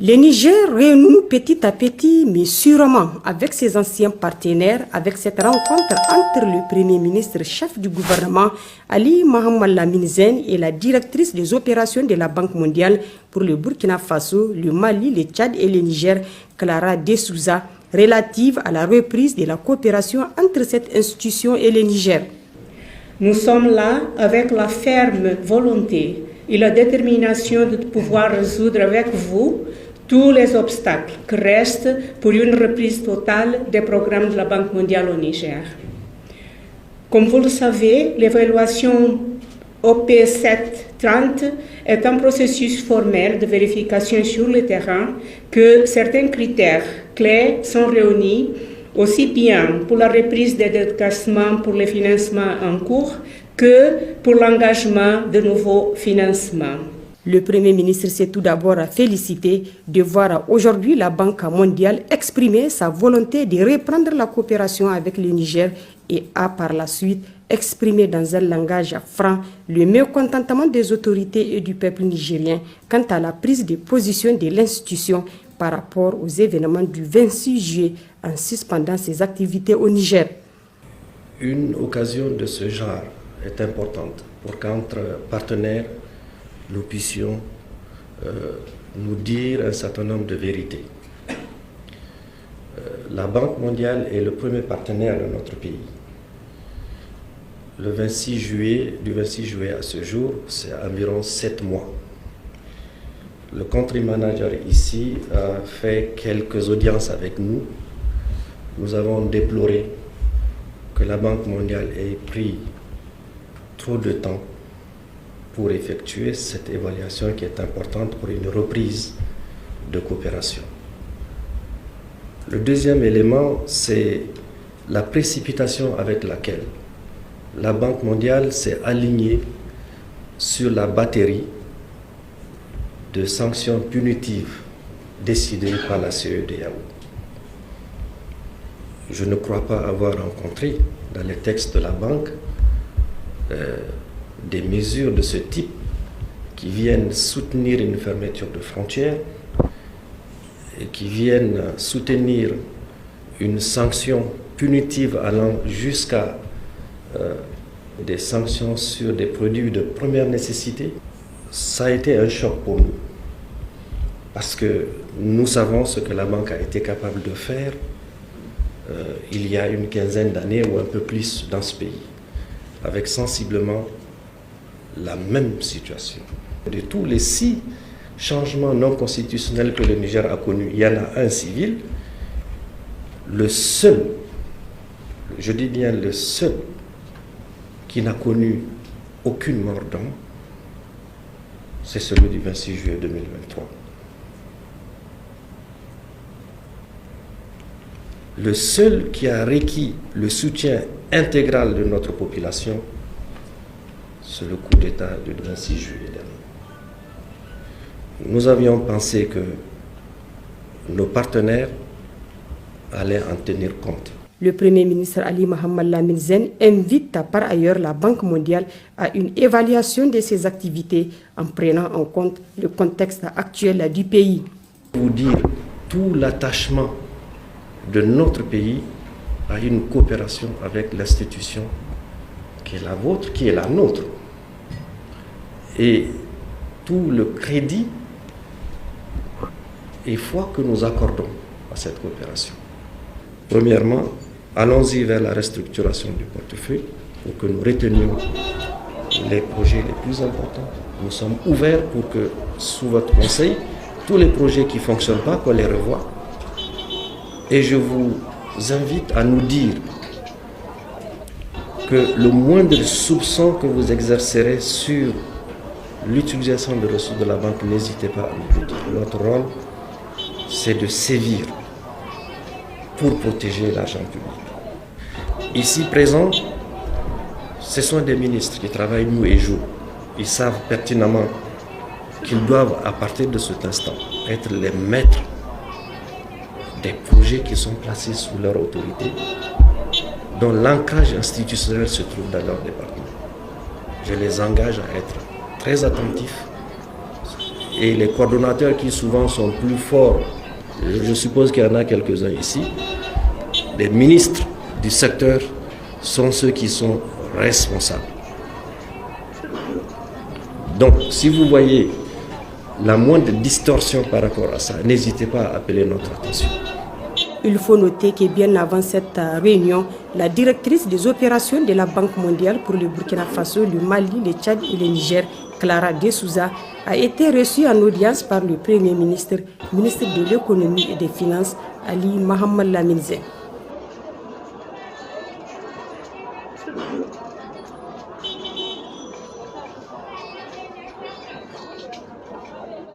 Le Niger renoue petit à petit, mais sûrement, avec ses anciens partenaires, avec cette rencontre entre le Premier ministre chef du gouvernement, Ali Mohamed Lamine Zen, et la directrice des opérations de la Banque mondiale pour le Burkina Faso, le Mali, le Tchad et le Niger, Clara Dessouza, relative à la reprise de la coopération entre cette institution et le Niger. Nous sommes là avec la ferme volonté et la détermination de pouvoir résoudre avec vous tous les obstacles qui restent pour une reprise totale des programmes de la Banque mondiale au Niger. Comme vous le savez, l'évaluation OP 730 est un processus formel de vérification sur le terrain que certains critères clés sont réunis aussi bien pour la reprise des déclassements pour les financements en cours que pour l'engagement de nouveaux financements. Le Premier ministre s'est tout d'abord félicité de voir aujourd'hui la Banque mondiale exprimer sa volonté de reprendre la coopération avec le Niger et a par la suite exprimé dans un langage franc le mécontentement des autorités et du peuple nigérien quant à la prise de position de l'institution par rapport aux événements du 26 juillet en suspendant ses activités au Niger. Une occasion de ce genre est importante pour qu'entre partenaires, nous puissions nous dire un certain nombre de vérités. La Banque mondiale est le premier partenaire de notre pays. Du 26 juillet à ce jour, c'est environ 7 mois. Le country manager ici a fait quelques audiences avec nous. Nous avons déploré que la Banque mondiale ait pris trop de temps pour effectuer cette évaluation qui est importante pour une reprise de coopération. Le deuxième élément, c'est la précipitation avec laquelle la Banque mondiale s'est alignée sur la batterie de sanctions punitives décidées par la CEDEAO. Je ne crois pas avoir rencontré dans les textes de la Banque des mesures de ce type qui viennent soutenir une fermeture de frontières et qui viennent soutenir une sanction punitive allant jusqu'à des sanctions sur des produits de première nécessité. Ça a été un choc pour nous parce que nous savons ce que la Banque a été capable de faire il y a une quinzaine d'années ou un peu plus dans ce pays, avec sensiblement la même situation. De tous les 6 changements non constitutionnels que le Niger a connus, il y en a un civil. Le seul, je dis bien le seul, qui n'a connu aucune mort d'homme, c'est celui du 26 juillet 2023. Le seul qui a requis le soutien intégral de notre population, c'est le coup d'État du 26 juillet dernier. Nous avions pensé que nos partenaires allaient en tenir compte. Le Premier ministre Ali Mohamed Lamine Zen invite par ailleurs la Banque mondiale à une évaluation de ses activités en prenant en compte le contexte actuel du pays. Pour dire tout l'attachement de notre pays à une coopération avec l'institution qui est la vôtre, qui est la nôtre. Et tout le crédit et foi que nous accordons à cette coopération. Premièrement, allons-y vers la restructuration du portefeuille pour que nous retenions les projets les plus importants. Nous sommes ouverts pour que, sous votre conseil, tous les projets qui ne fonctionnent pas, qu'on les revoie. Et je vous invite à nous dire que le moindre soupçon que vous exercerez sur l'utilisation des ressources de la banque, n'hésitez pas à nous le dire. Notre rôle, c'est de sévir pour protéger l'argent public. Ici présents, ce sont des ministres qui travaillent nuit et jour. Ils savent pertinemment qu'ils doivent, à partir de cet instant, être les maîtres des projets qui sont placés sous leur autorité, dont l'ancrage institutionnel se trouve dans leur département. Je les engage à être très attentifs et les coordonnateurs qui souvent sont plus forts, je suppose qu'il y en a quelques-uns ici, les ministres du secteur sont ceux qui sont responsables. Donc, si vous voyez la moindre distorsion par rapport à ça, n'hésitez pas à appeler notre attention. Il faut noter que bien avant cette réunion, la directrice des opérations de la Banque mondiale pour le Burkina Faso, le Mali, le Tchad et le Niger, Clara De Souza, a été reçue en audience par le Premier ministre, ministre de l'économie et des finances, Ali Mohamed Lamine Zen.